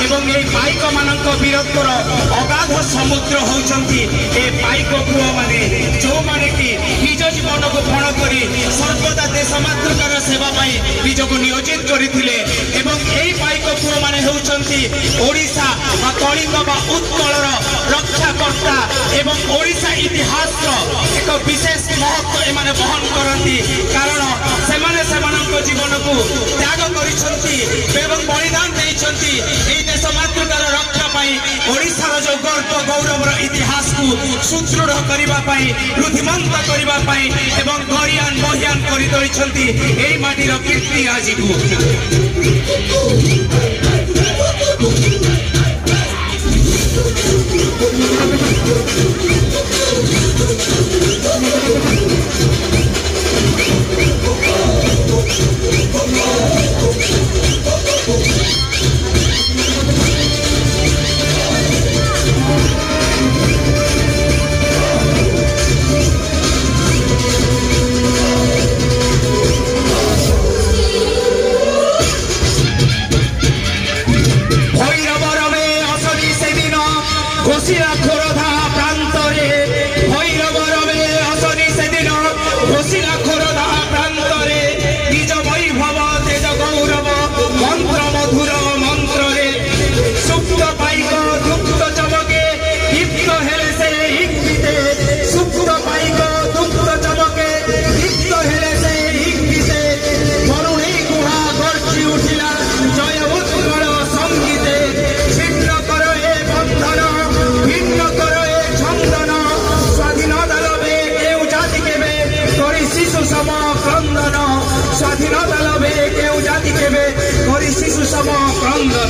एवं ये पाइक मानक वीरत्वर अगाध समुद्र होती ए पाइक पुओ माने जो माने कि निज जीवन को पण करी सर्वदा देश मातृकार सेवा निज को नियोजित करथिले एवं एई पाइक पुओ माने होउचंती ओडिशा बा कलिंग बा उत्कलर रक्षाकर्ता एवं ओडिशा इतिहास एक विशेष महत्व एमाने बहन करती कारण सेमाने सेमानक जीवन को त्याग करिसंती एवं बलिदान देइसंती एई देश मातृकार रक्षा पाई ओडिशार जो गर्व गौरवर इतिहास को सुदृढ़ करिबा पाई रुधिमंत करिबा पाई एवं गरियान महियान करि दैछंती एई माटीर कीर्ति आज स्वाधीनता लभे केउ जाति केबे करि शिशु सम क्रंदन